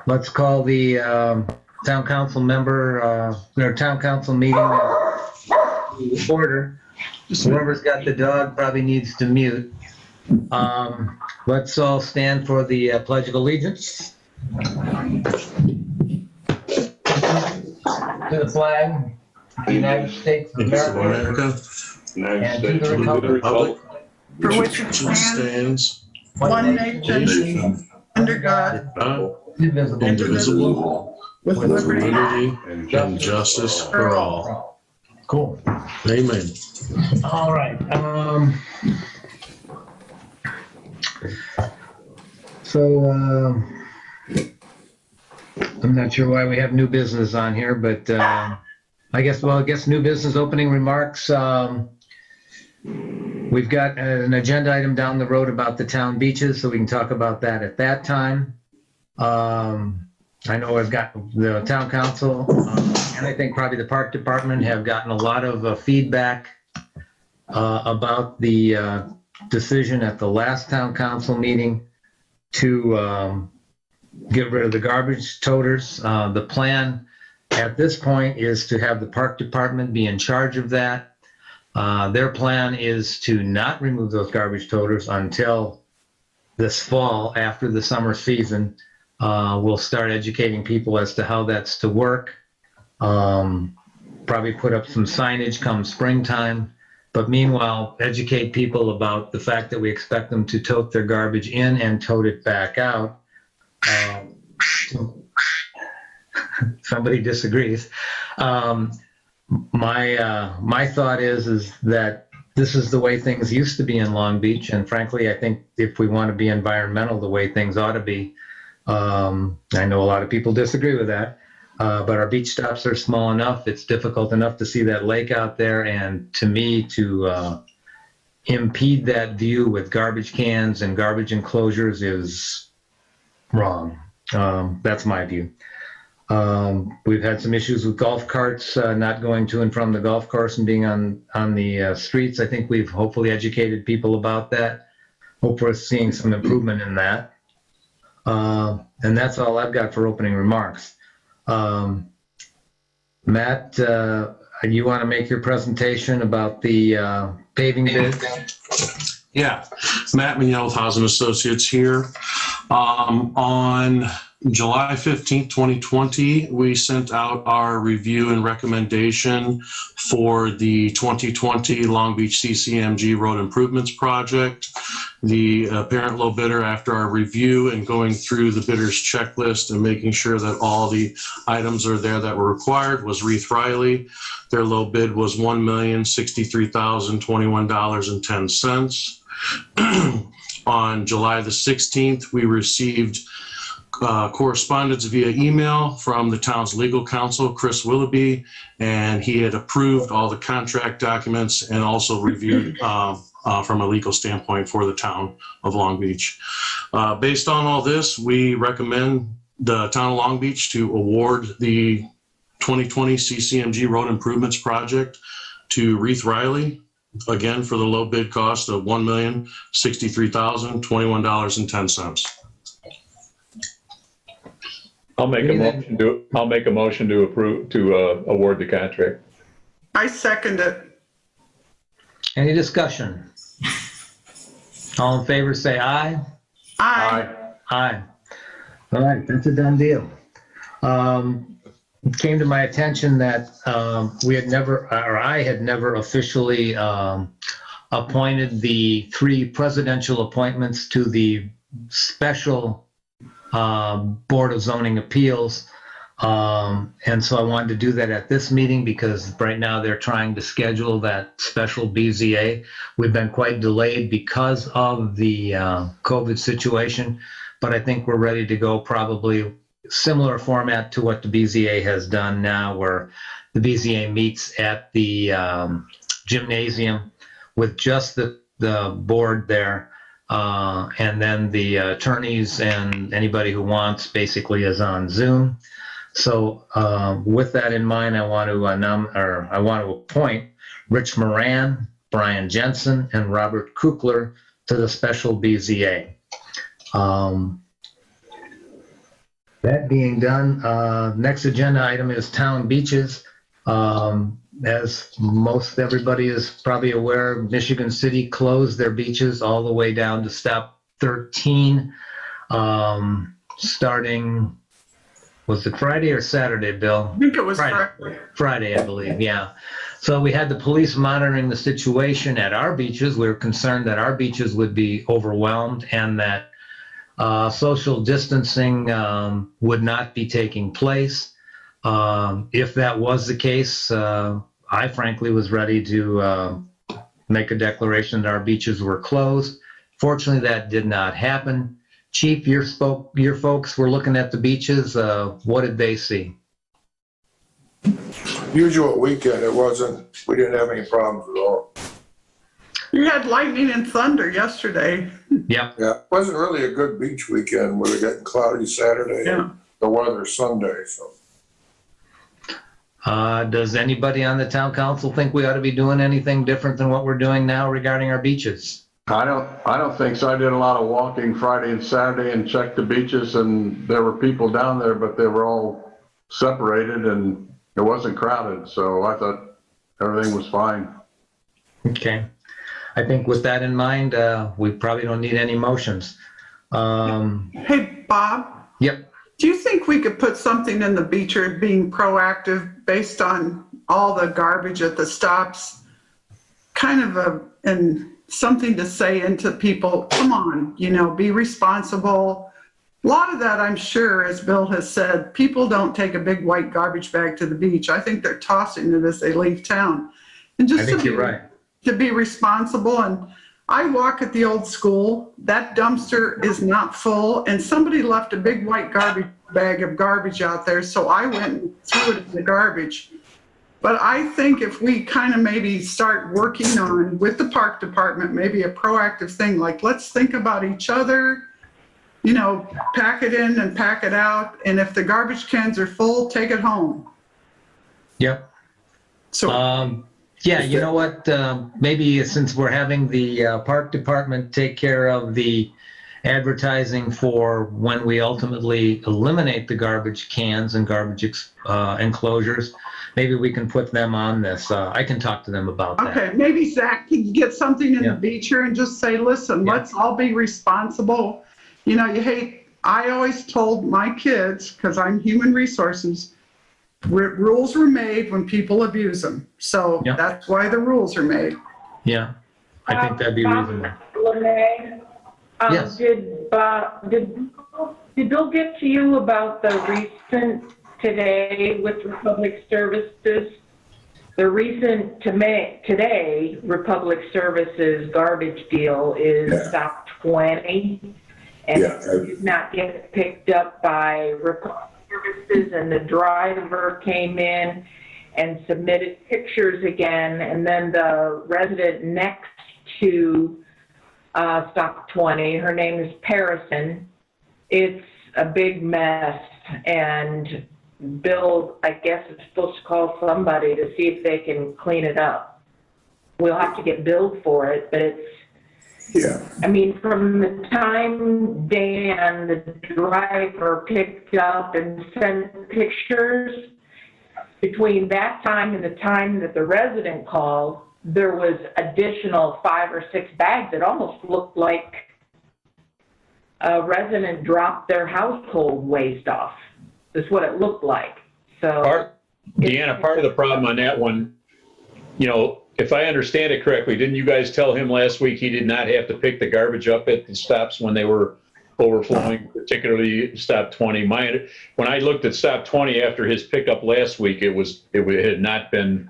Let's call the town council meeting to order. Whoever's got the dog probably needs to mute. Let's all stand for the Pledge of Allegiance. To the flag, of the United States of America, and to the republic for which it stands, one nation, under God, indivisible, with liberty liberty and justice for all. Cool. Amen. All right. I'm not sure why we have new business on here, but I guess new business opening remarks. We've got an agenda item down the road about the town beaches, so we can talk about that at that time. I know I've got the town council, and I think probably the park department have gotten a lot of feedback about the decision at the last town council meeting to get rid of the garbage toters. The plan at this point is to have the park department be in charge of that. Their plan is to not remove those garbage toters until this fall after the summer season. We'll start educating people as to how that's to work. Probably put up some signage come springtime. But meanwhile, educate people about the fact that we expect them to tote their garbage in and tote it back out. Somebody disagrees. My thought is that this is the way things used to be in Long Beach, and frankly, I think if we want to be environmental, the way things ought to be. I know a lot of people disagree with that, but our beach stops are small enough. It's difficult enough to see that lake out there, and to me, to impede that view with garbage cans and garbage enclosures is wrong. That's my view. We've had some issues with golf carts not going to and from the golf course and being on the streets. I think we've hopefully educated people about that. Hope we're seeing some improvement in that. And that's all I've got for opening remarks. Matt, you want to make your presentation about the paving bid? Yeah, Matt Mignell with Housing Associates here. On July 15th, 2020, we sent out our review and recommendation for the 2020 Long Beach CCMG Road Improvements Project. The apparent low bidder, after our review and going through the bidder's checklist and making sure that all the items are there that were required, was Reith Riley. Their low bid was $1,063,021.10. On July the 16th, we received correspondence via email from the town's legal counsel, Chris Willoughby, and he had approved all the contract documents and also reviewed from a legal standpoint for the town of Long Beach. Based on all this, we recommend the town of Long Beach to award the 2020 CCMG Road Improvements Project to Reith Riley, again for the low bid cost of $1,063,021.10. I'll make a motion to approve, to award the contract. I second it. Any discussion? All in favor, say aye. Aye. Aye. All right, that's a done deal. It came to my attention that I had never officially appointed the 3 presidential appointments to the special Board of Zoning Appeals. And so I wanted to do that at this meeting because right now they're trying to schedule that special BZA. We've been quite delayed because of the COVID situation, but I think we're ready to go, probably similar format to what the BZA has done now, where the BZA meets at the gymnasium with just the board there. And then the attorneys and anybody who wants basically is on Zoom. So with that in mind, I want to appoint Rich Moran, Brian Jensen, and Robert Kukler to the special BZA. That being done, next agenda item is town beaches. As most everybody is probably aware, Michigan City closed their beaches all the way down to stop 13, starting, was it Friday or Saturday, Bill? I think it was Friday. Friday. Friday, I believe, yeah. So we had the police monitoring the situation at our beaches. We were concerned that our beaches would be overwhelmed and that social distancing would not be taking place. If that was the case, I frankly was ready to make a declaration that our beaches were closed. Fortunately, that did not happen. Chief, your folks were looking at the beaches. What did they see? Usual weekend, we didn't have any problems at all. You had lightning and thunder yesterday. Yep. Yeah, it wasn't really a good beach weekend with it getting cloudy Saturday Yeah. and the weather Sunday, so. Does anybody on the town council think we ought to be doing anything different than what we're doing now regarding our beaches? I don't think so. I did a lot of walking Friday and Saturday and checked the beaches, and there were people down there, but they were all separated and it wasn't crowded. So I thought everything was fine. Okay. I think with that in mind, we probably don't need any motions. Hey, Bob, Yep. do you think we could put something in the beacher being proactive based on all the garbage at the stops? Kind of and something to say into people, come on, be responsible. A lot of that, I'm sure, as Bill has said, people don't take a big white garbage bag to the beach. I think they're tossing it as they leave town. And just I think you're right. to be responsible. And I walk at the old school. That dumpster is not full, and somebody left a big white garbage bag of garbage out there, so I went and threw it in the garbage. But I think if we kind of maybe start working on, with the park department, maybe a proactive thing, like let's think about each other, pack it in and pack it out, and if the garbage cans are full, take it home. Yep. So Yeah, you know what? Maybe since we're having the park department take care of the advertising for when we ultimately eliminate the garbage cans and garbage enclosures, maybe we can put them on this. I can talk to them about that. okay, maybe Zach can get something in Yeah. the beacher and just say, listen, Yeah. let's all be responsible. I always told my kids, because I'm human resources, rules were made when people abuse them. So Yeah. that's why the rules are made. Yeah, I think that'd be reasonable. LeMay, Yes. did Bill get to you about the recent today with Republic Services? The recent today Republic Services garbage deal is Yeah. Stop 20, and Yeah, it did not get picked up by Republic Services, and the driver came in and submitted pictures again, and then the resident next to Stop 20, her name is Parison. It's a big mess, and Bill, I guess, is supposed to call somebody to see if they can clean it up. We'll have to get billed for it, but Yeah, from the time Dan, the driver, picked up and sent pictures, between that time and the time that the resident called, there was additional 5 or 6 bags. It almost looked like a resident dropped their household waste off. That's what it looked like. So, Deanna, part of the problem on that one, if I understand it correctly, didn't you guys tell him last week he did not have to pick the garbage up at the stops when they were overflowing, particularly Stop 20? When I looked at Stop 20 after his pickup last week, it had not been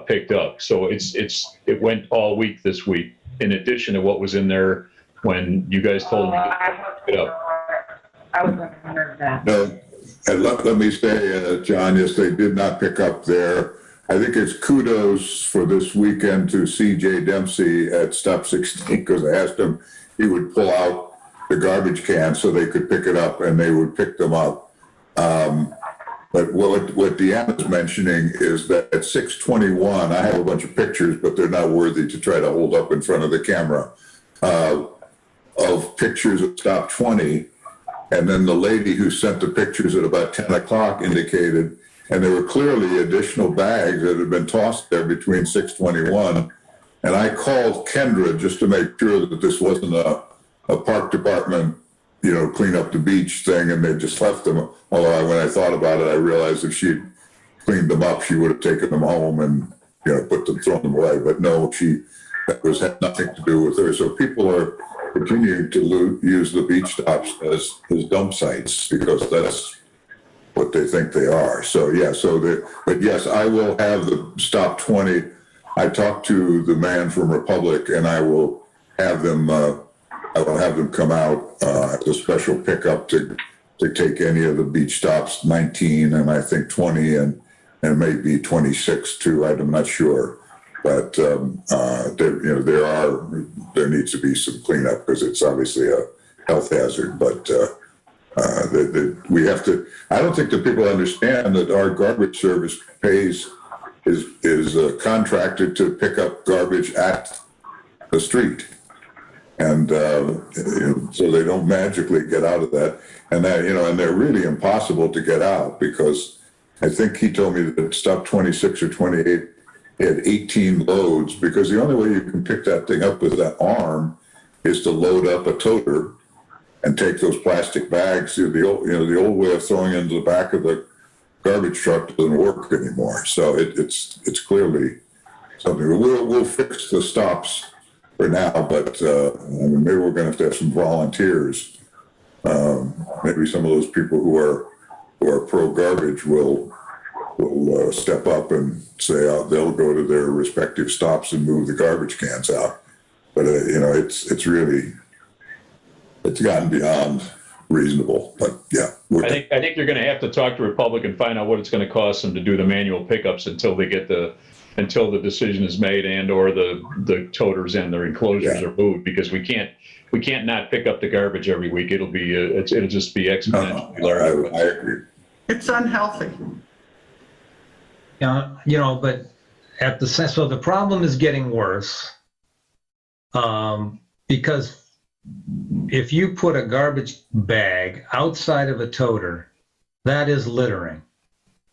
picked up. So it went all week this week, in addition to what was in there when you guys told me to pick it up. I wasn't aware of that. No, and let me say, John, yes, they did not pick up there. I think it's kudos for this weekend to C.J. Dempsey at Stop 16, because I asked him, he would pull out the garbage can so they could pick it up, and they would pick them up. But what Deanna's mentioning is that at 6:21, I have a bunch of pictures, but they're not worthy to try to hold up in front of the camera, of pictures of Stop 20. And then the lady who sent the pictures at about 10 o'clock indicated, and there were clearly additional bags that had been tossed there between 6:21. And I called Kendra just to make sure that this wasn't a park department, clean up the beach thing, and they just left them. Although when I thought about it, I realized if she'd cleaned them up, she would have taken them home and, thrown them away. But no, had nothing to do with her. So people are continuing to use the beach stops as dump sites because that's what they think they are. So yeah, but yes, I will have the stop 20. I talked to the man from Republic, and I will have them come out at the special pickup to take any of the beach stops, 19 and I think 20 and maybe 26 too. I'm not sure, but there needs to be some cleanup because it's obviously a health hazard. But we have to. I don't think that people understand that our garbage service is contracted to pick up garbage at the street, and so they don't magically get out of that. And and they're really impossible to get out because I think he told me that stop 26 or 28 had 18 loads because the only way you can pick that thing up with that arm is to load up a toter and take those plastic bags. The old way of throwing into the back of the garbage truck doesn't work anymore. So it's clearly something. We'll fix the stops for now, but maybe we're going to have some volunteers. Maybe some of those people who are pro garbage will step up and say they'll go to their respective stops and move the garbage cans out. But it's gotten beyond reasonable. But yeah, I think you're going to have to talk to Republic and find out what it's going to cost them to do the manual pickups until the decision is made and or the toters and their enclosures are moved, because we can't not pick up the garbage every week. It'll just be exponentially larger. I agree. It's unhealthy. But so the problem is getting worse because if you put a garbage bag outside of a toter, that is littering.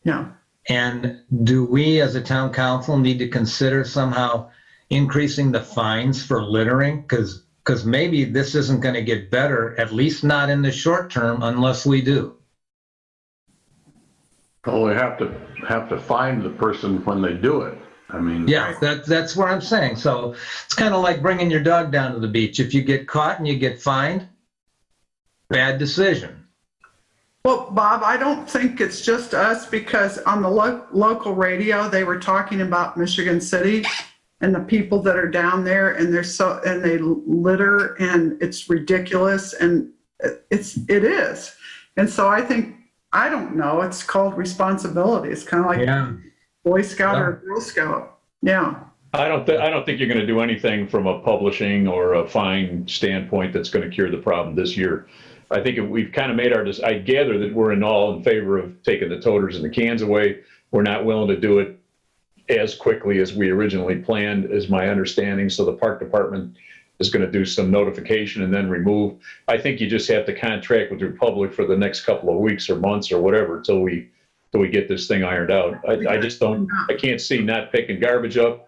Yeah. And do we as a town council need to consider somehow increasing the fines for littering? Because maybe this isn't going to get better, at least not in the short term, unless we do. Well, we have to find the person when they do it. I mean, yeah, that's what I'm saying. So it's kind of like bringing your dog down to the beach. If you get caught and you get fined, bad decision. Well, Bob, I don't think it's just us, because on the local radio, they were talking about Michigan City and the people that are down there, and they litter, and it's ridiculous, and it is. And so I don't know, it's called responsibility. It's kind of like Boy Scout or Girl Scout. Yeah. I don't think you're going to do anything from a publishing or a fine standpoint that's going to cure the problem this year. I think we've kind of made I gather that we're all in favor of taking the toters and the cans away. We're not willing to do it as quickly as we originally planned, is my understanding. So the park department is going to do some notification and then remove. I think you just have to contract with the Republic for the next couple of weeks or months or whatever till we get this thing ironed out. I can't see not picking garbage up,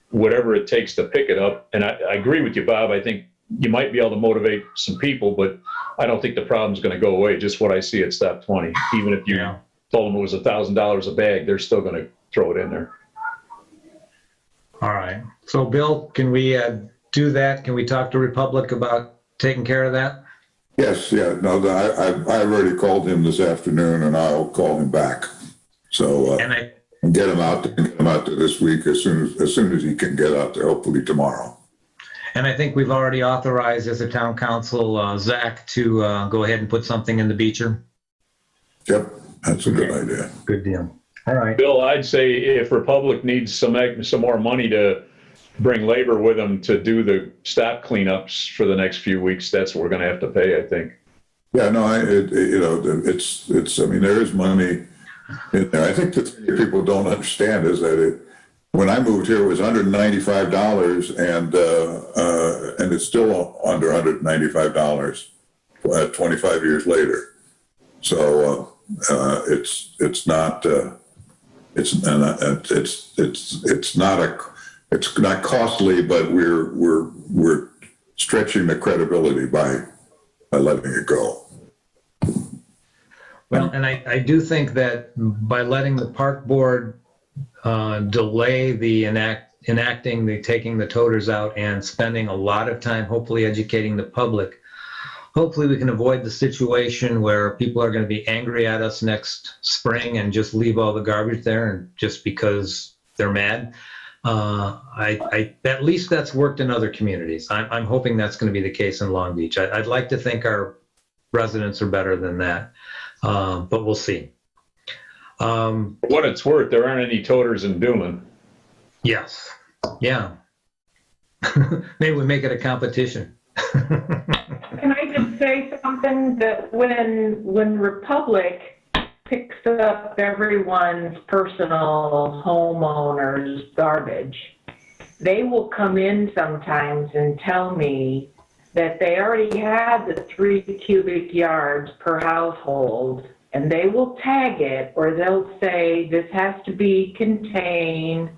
whatever it takes to pick it up. And I agree with you, Bob. I think you might be able to motivate some people, but I don't think the problem's going to go away. Just what I see at stop 20. Even if you told them it was $1,000 a bag, they're still going to throw it in there. All right. So, Bill, can we do that? Can we talk to Republic about taking care of that? Yes. Yeah. No, I've already called him this afternoon, and I'll call him back. So and get him out there this week as soon as he can get out there. Hopefully tomorrow. And I think we've already authorized as a town council, Zach, to go ahead and put something in the Beecher. Yep, that's a good idea. Good deal. All right. Bill, I'd say if Republic needs some more money to bring labor with them to do the stop cleanups for the next few weeks, that's what we're going to have to pay, I think. Yeah, no, it's. I mean, there is money in there. I think the thing that people don't understand is that when I moved here, it was $195, and it's still under $195 25 years later. So it's not costly, but we're stretching the credibility by letting it go. Well, and I do think that by letting the park board delay the enacting the taking the toters out and spending a lot of time hopefully educating the public, hopefully we can avoid the situation where people are going to be angry at us next spring and just leave all the garbage there and just because they're mad. At least that's worked in other communities. I'm hoping that's going to be the case in Long Beach. I'd like to think our residents are better than that, but we'll see. For what it's worth, there aren't any toters in Dooman. Yes. Yeah. Maybe we make it a competition. Can I just say something that when Republic picks up everyone's personal homeowner's garbage, they will come in sometimes and tell me that they already had the 3 cubic yards per household, and they will tag it, or they'll say this has to be contained,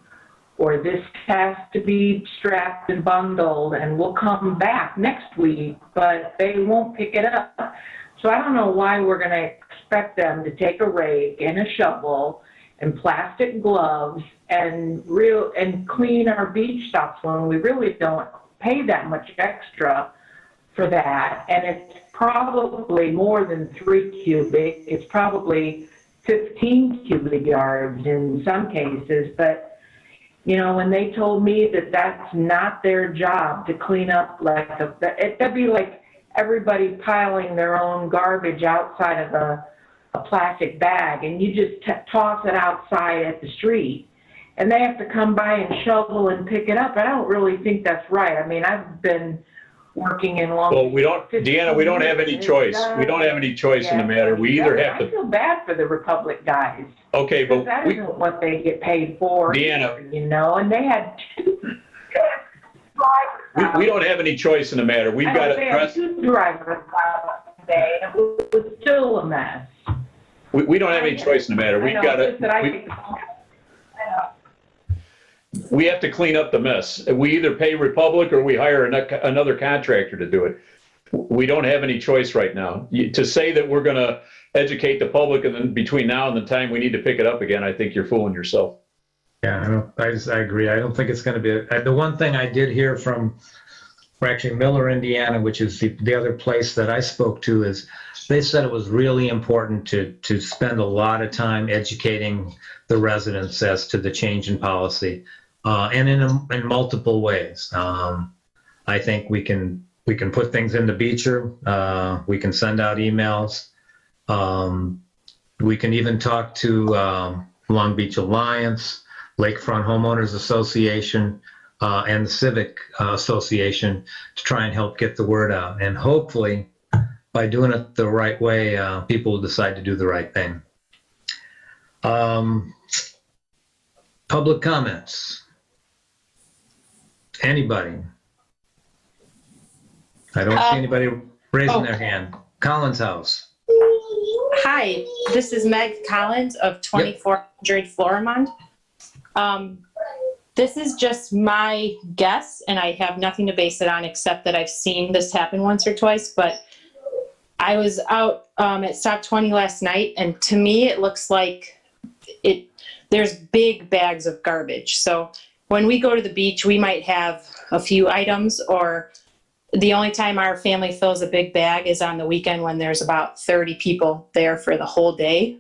or this has to be strapped and bundled, and we'll come back next week, but they won't pick it up. So I don't know why we're going to expect them to take a rake and a shovel and plastic gloves and clean our beach stops when we really don't pay that much extra for that. And it's probably more than 3 cubic. It's probably 15 cubic yards in some cases, but you know, when they told me that that's not their job to clean up it'd be like everybody piling their own garbage outside of a plastic bag, and you just toss it outside at the street, and they have to come by and shovel and pick it up. I don't really think that's right. I mean, I've been working in Long Well, Deanna, we don't have any choice. We don't have any choice in the matter. We either have I to. feel bad for the Republic guys. Okay, but That isn't what they get paid for, Deanna, you know, and they had 2 drivers. we don't have any choice in the matter. We've got to They had 2 drivers out today, and it was still a mess. we don't have any choice in the matter. We've got we have to clean up the mess. We either pay Republic or we hire another contractor to do it. We don't have any choice right now. To say that we're going to educate the public and then between now and the time we need to pick it up again, I think you're fooling yourself. Yeah, I agree. I don't think it's going to be the one thing I did hear from actually Miller, Indiana, which is the other place that I spoke to, is they said it was really important to spend a lot of time educating the residents as to the change in policy, and in multiple ways. I think we can put things in the Beecher. We can send out emails. We can even talk to Long Beach Alliance, Lakefront Homeowners Association, and the Civic Association to try and help get the word out. And hopefully, by doing it the right way, people will decide to do the right thing. Public comments. Anybody? I don't see anybody raising their hand. Collins House. Hi, this is Meg Collins of 2400 Florimond. This is just my guess, and I have nothing to base it on except that I've seen this happen once or twice, but I was out at Stop 20 last night, and to me it looks like there's big bags of garbage. So when we go to the beach, we might have a few items, or the only time our family fills a big bag is on the weekend when there's about 30 people there for the whole day.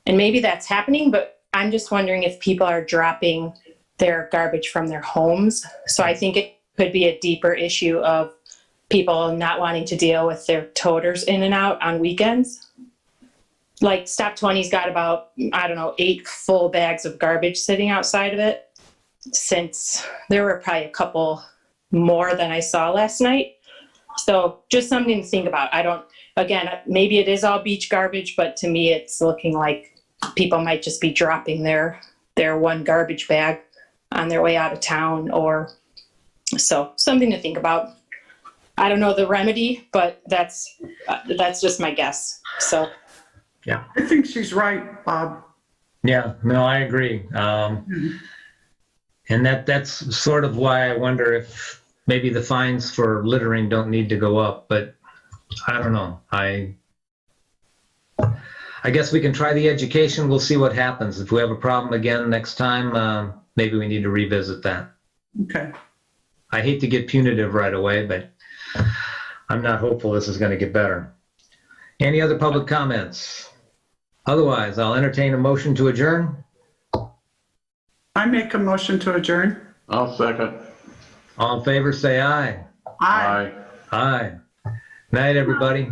And maybe that's happening, but I'm just wondering if people are dropping their garbage from their homes. So I think it could be a deeper issue of people not wanting to deal with their toters in and out on weekends. Like Stop 20's got about, 8 full bags of garbage sitting outside of it, since there were probably a couple more than I saw last night. So just something to think about. Maybe it is all beach garbage, but to me it's looking like people might just be dropping their one garbage bag on their way out of town, or so something to think about. I don't know the remedy, but that's just my guess. So. I think she's right, Bob. Yeah, no, I agree. And that's sort of why I wonder if maybe the fines for littering don't need to go up, but I don't know. I guess we can try the education. We'll see what happens. If we have a problem again next time, maybe we need to revisit that. Okay. I hate to get punitive right away, but I'm not hopeful this is going to get better. Any other public comments? Otherwise, I'll entertain a motion to adjourn. I make a motion to adjourn. I'll second. All in favor, say aye. Aye. Aye. Aye. Night, everybody.